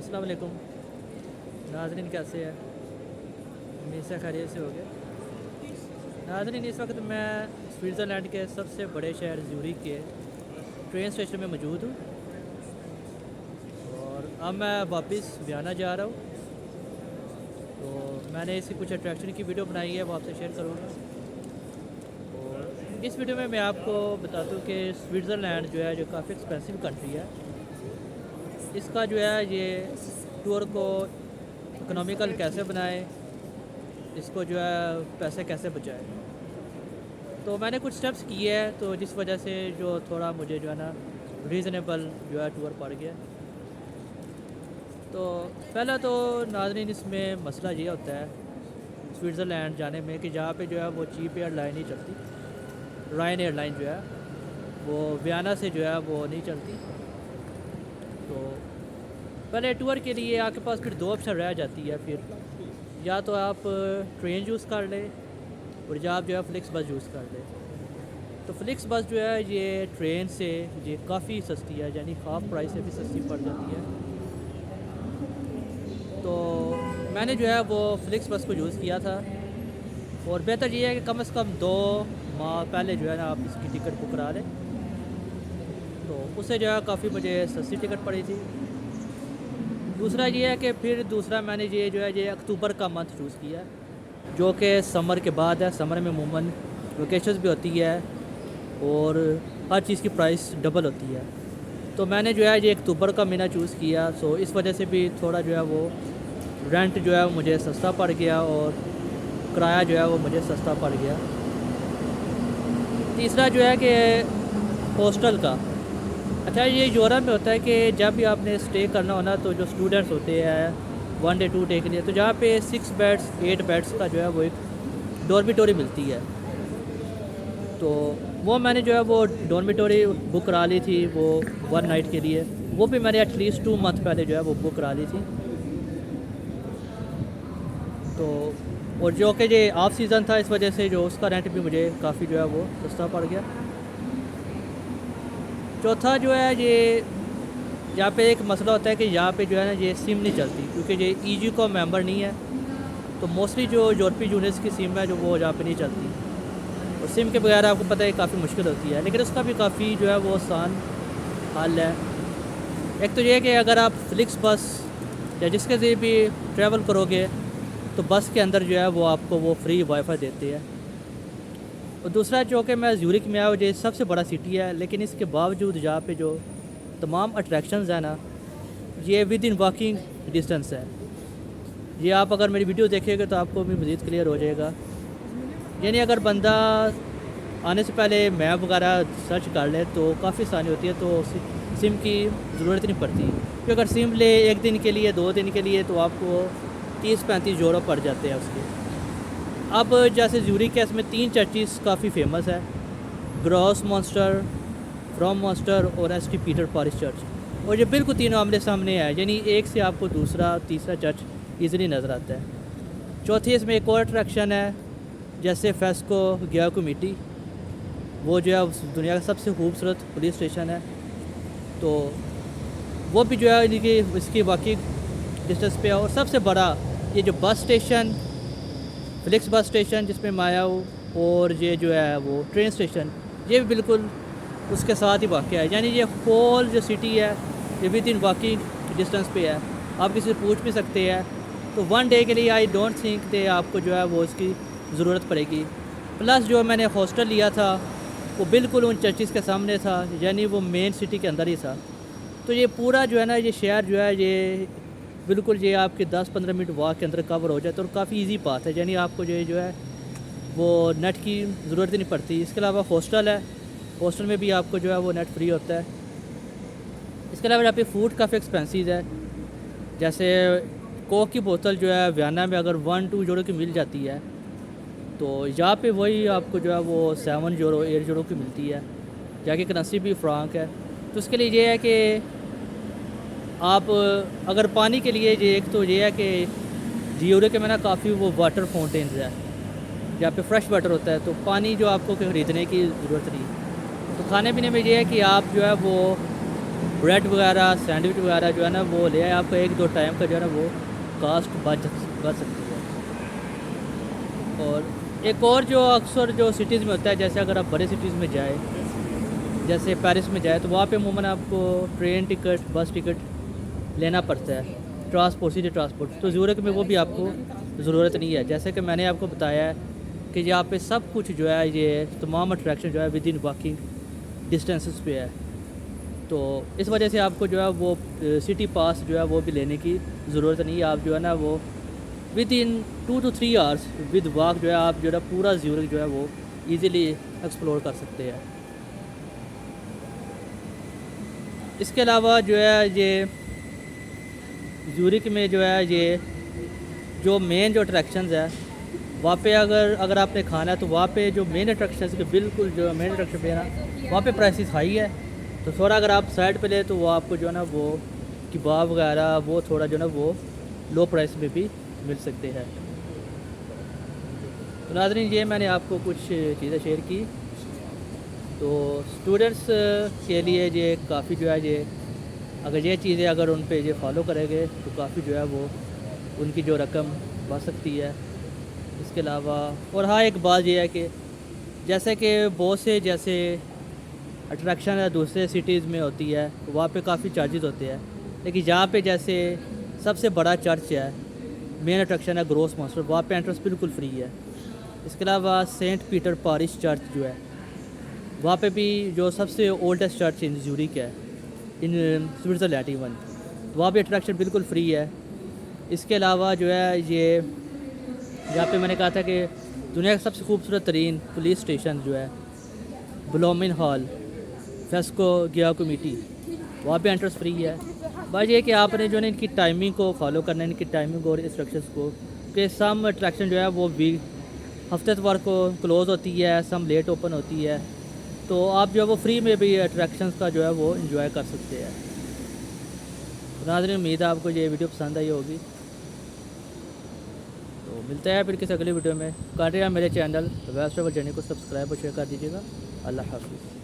अस्सलाम वालेकुम नाज़रीन, कैसे है? उम्मीद से खैरियत से हो गए। नाज़रीन, इस वक्त मैं स्विट्ज़रलैंड के सबसे बड़े शहर ज़्यूरिख के ट्रेन स्टेशन में मौजूद हूँ और अब मैं वापस वियना जा रहा हूँ। तो मैंने इसकी कुछ अट्रैक्शन की वीडियो बनाई है, वो आपसे शेयर करूँगा। और इस वीडियो में मैं आपको बता दूँ कि स्विट्ज़रलैंड जो है, जो काफ़ी एक्सपेंसिव कंट्री है, इसका जो है ये टूर को इकोनॉमिकल कैसे बनाए, इसको जो है पैसे कैसे बचाए। तो मैंने कुछ स्टेप्स किए हैं, तो जिस वजह से जो थोड़ा मुझे जो है ना रीज़नेबल जो है टूर पड़ गया। तो पहला तो नाज़रीन, इसमें मसला ये होता है स्विट्ज़रलैंड जाने में कि जहाँ पे जो है वो चीप एयरलाइन नहीं चलती। रायन एयरलाइन जो है वो वियना से जो है वो नहीं चलती। तो पहले टूर के लिए आपके पास फिर दो ऑप्शन रह जाती है। फिर या तो आप ट्रेन यूज़ कर लें और या आप जो है फ्लिक्स बस यूज़ कर लें। तो फ्लिक्स बस जो है ये ट्रेन से ये काफ़ी सस्ती है, यानी हाफ़ प्राइस से भी सस्ती पड़ जाती है। तो मैंने जो है वो फ्लिक्स बस को यूज़ किया था और बेहतर ये है कि कम से कम 2 माह पहले जो है ना आप इसकी टिकट बुक करा लें। तो उससे जो है काफ़ी मुझे सस्ती टिकट पड़ी थी। दूसरा ये है कि फिर दूसरा मैंने ये जो है ये अक्टूबर का मंथ चूज़ किया, जो कि समर के बाद है। समर में अमूमन वेकेशंस भी होती है और हर चीज़ की प्राइस डबल होती है। तो मैंने जो है ये अक्टूबर का महीना चूज़ किया। सो इस वजह से भी थोड़ा जो है वो रेंट जो है मुझे सस्ता पड़ गया और किराया जो है वो मुझे सस्ता पड़ गया। तीसरा जो है कि हॉस्टल का, अच्छा ये यूरोप में होता है कि जब भी आपने स्टे करना हो ना, तो जो स्टूडेंट्स होते हैं 1 डे 2 डे के लिए, तो जहाँ पे 6 बेड्स 8 बेड्स का जो है वो एक डॉर्मिटोरी मिलती है। तो वो मैंने जो है वो डॉर्मिटोरी बुक करा ली थी वो 1 नाइट के लिए। वो भी मैंने एटलीस्ट 2 मंथ पहले जो है वो बुक करा ली थी। तो और जो कि ये ऑफ सीज़न था, इस वजह से जो उसका रेंट भी मुझे काफ़ी जो है वो सस्ता पड़ गया। चौथा जो है ये यहाँ पे एक मसला होता है कि यहाँ पे जो है ना ये सिम नहीं चलती, क्योंकि ये ईजी को मेंबर नहीं है। तो मोस्टली जो यूरोपीय यूनियन की सिम है जो वो यहाँ पे नहीं चलती और सिम के बगैर आपको पता है काफ़ी मुश्किल होती है। लेकिन उसका भी काफ़ी जो है वो आसान हल है। एक तो ये है कि अगर आप फ्लिक्स बस या जिसके ज़रिए भी ट्रैवल करोगे तो बस के अंदर जो है वो आपको वो फ्री वाईफाई देते हैं। और दूसरा जो कि मैं ज़्यूरिख में आया हूँ, ये सबसे बड़ा सिटी है, लेकिन इसके बावजूद यहाँ पे जो तमाम अट्रैक्शंस हैं ना, ये विद इन वॉकिंग डिस्टेंस है। ये आप अगर मेरी वीडियो देखेंगे तो आपको भी मज़ीद क्लियर हो जाएगा। यानी अगर बंदा आने से पहले मैप वगैरह सर्च कर ले तो काफ़ी आसानी होती है, तो सिम की ज़रूरत नहीं पड़ती। क्योंकि अगर सिम ले 1 दिन के लिए 2 दिन के लिए तो आपको 30-35 यूरो पड़ जाते हैं उसके। अब जैसे ज़्यूरिख है, इसमें 3 चर्चिज़ काफ़ी फेमस है, ग्रॉस मॉन्स्टर, फ्रॉम मॉन्स्टर और S T Peter parish church. और ये बिल्कुल तीनों आमने सामने है, यानी एक से आपको दूसरा तीसरा चर्च ईज़िली नज़र आता है। चौथी इसमें एक और अट्रैक्शन है, जैसे फेस्को गियाकुमिटी, वो जो है उस दुनिया का सबसे खूबसूरत पुलिस स्टेशन है। तो वो भी जो है इनकी इसकी वॉकिंग डिस्टेंस पे है। और सबसे बड़ा ये जो bus station, flix bus station जिसमें मैं आया हूँ, और ये जो है वो ट्रेन स्टेशन, ये भी बिल्कुल उसके साथ ही वाक़ है। यानी ये होल जो सिटी है ये विद इन वॉकिंग डिस्टेंस पे है। आप किसी से पूछ भी सकते हैं। तो 1 डे के लिए आई डोंट थिंक कि आपको जो है वो इसकी ज़रूरत पड़ेगी। प्लस जो मैंने हॉस्टल लिया था वो बिल्कुल उन चर्चिज़ के सामने था, यानी वो मेन सिटी के अंदर ही था। तो ये पूरा जो है ना ये शहर जो है ये बिल्कुल ये आपके 10-15 मिनट वॉक के अंदर कवर हो जाता है और काफ़ी इजी बात है। यानी आपको जो है वो नेट की ज़रूरत ही नहीं पड़ती। इसके अलावा हॉस्टल है, हॉस्टल में भी आपको जो है वो नेट फ्री होता है। इसके अलावा यहाँ पे फूड काफ़ी एक्सपेंसिव है। जैसे कोक की बोतल जो है वियना में अगर 1-2 यूरो की मिल जाती है, तो यहाँ पे वही आपको जो है वो 7 यूरो 8 यूरो की मिलती है। यहाँ की करेंसी भी फ्रांक है। तो उसके लिए ये है कि आप अगर पानी के लिए ये एक तो ये है कि ज़्यूरिख में ना काफ़ी वो वाटर फाउंटेन्स है जहाँ पे फ्रेश वाटर होता है, तो पानी जो आपको ख़रीदने की ज़रूरत नहीं। तो खाने पीने में ये है कि आप जो है वो ब्रेड वगैरह सैंडविच वगैरह जो है ना वो ले आए, आपका 1-2 टाइम का जो है ना वो कास्ट बच सकती है। और एक और जो अक्सर जो सिटीज़ में होता है, जैसे अगर आप बड़े सिटीज़ में जाए, जैसे पेरिस में जाए, तो वहाँ पे अमूमन आपको ट्रेन टिकट, बस टिकट लेना पड़ता है, ट्रांसपोर्ट, सीधे ट्रांसपोर्ट। तो ज़रूरत में वो भी आपको ज़रूरत नहीं है। जैसे कि मैंने आपको बताया है कि यहाँ पे सब कुछ जो है, ये तमाम अट्रैक्शन जो है विद इन वॉकिंग डिस्टेंसेस पे है। तो इस वजह से आपको जो है वो सिटी पास जो है वो भी लेने की ज़रूरत नहीं है। आप जो है ना वो with in 2 to 3 hours with walk जो है आप जो है पूरा ज़्यूरिख जो है वो ईज़िली एक्सप्लोर कर सकते हैं। इसके अलावा जो है ये ज़्यूरिख में जो है ये जो मेन जो अट्रैक्शंस है वहाँ पे अगर आपने खाना है तो वहाँ पे जो मेन अट्रैक्शंस के बिल्कुल जो मेन अट्रैक्शन पे है ना वहाँ पे प्राइसेस हाई है। तो थोड़ा अगर आप साइड पे ले तो वो आपको जो है ना वो कबाब वगैरह वो थोड़ा जो है ना वो लो प्राइस में भी मिल सकते हैं। तो नाज़रीन, ये मैंने आपको कुछ चीज़ें शेयर की। तो स्टूडेंट्स के लिए ये काफ़ी जो है ये अगर ये चीज़ें अगर उन पे ये फॉलो करेंगे तो काफ़ी जो है वो उनकी जो रकम बढ़ सकती है। इसके अलावा और हाँ, एक बात ये है कि जैसे कि बहुत से जैसे अट्रैक्शन है दूसरे सिटीज़ में होती है तो वहाँ पे काफ़ी चार्जेस होते हैं, लेकिन यहाँ पे जैसे सबसे बड़ा चर्च है, मेन अट्रैक्शन है ग्रोस मॉन्स्टर, वहाँ पे एंट्रेंस बिल्कुल फ्री है। इसके अलावा सेंट पीटर पारिश चर्च जो है वहाँ पे भी जो सबसे ओल्डेस्ट चर्च इन ज़्यूरिख है, इन स्विट्ज़रलैंड इवन, वहाँ भी अट्रैक्शन बिल्कुल फ्री है। इसके अलावा जो है ये यहाँ पे मैंने कहा था कि दुनिया का सबसे खूबसूरत तरीन पुलिस स्टेशन जो है ब्लूमेन हॉल फेस्को गियाकुमिटी, वहाँ पे एंट्रेंस फ्री है। बस ये कि आपने जो है इनकी टाइमिंग को फॉलो करना है, इनकी टाइमिंग और इंस्ट्रक्शंस को, कि सम अट्रैक्शन जो है वो हफ्तेवार को क्लोज़ होती है, सम लेट ओपन होती है। तो आप जो है वो फ्री में भी अट्रैक्शंस का जो है वो इंजॉय कर सकते हैं। नाज़रीन, उम्मीद है आपको ये वीडियो पसंद आई होगी। तो मिलते हैं फिर किसी अगली वीडियो में। कर रहे हैं मेरे चैनल वेस्ट ट्रैवल जर्नी को सब्सक्राइब और शेयर कर दीजिएगा। अल्लाह हाफ़िज़।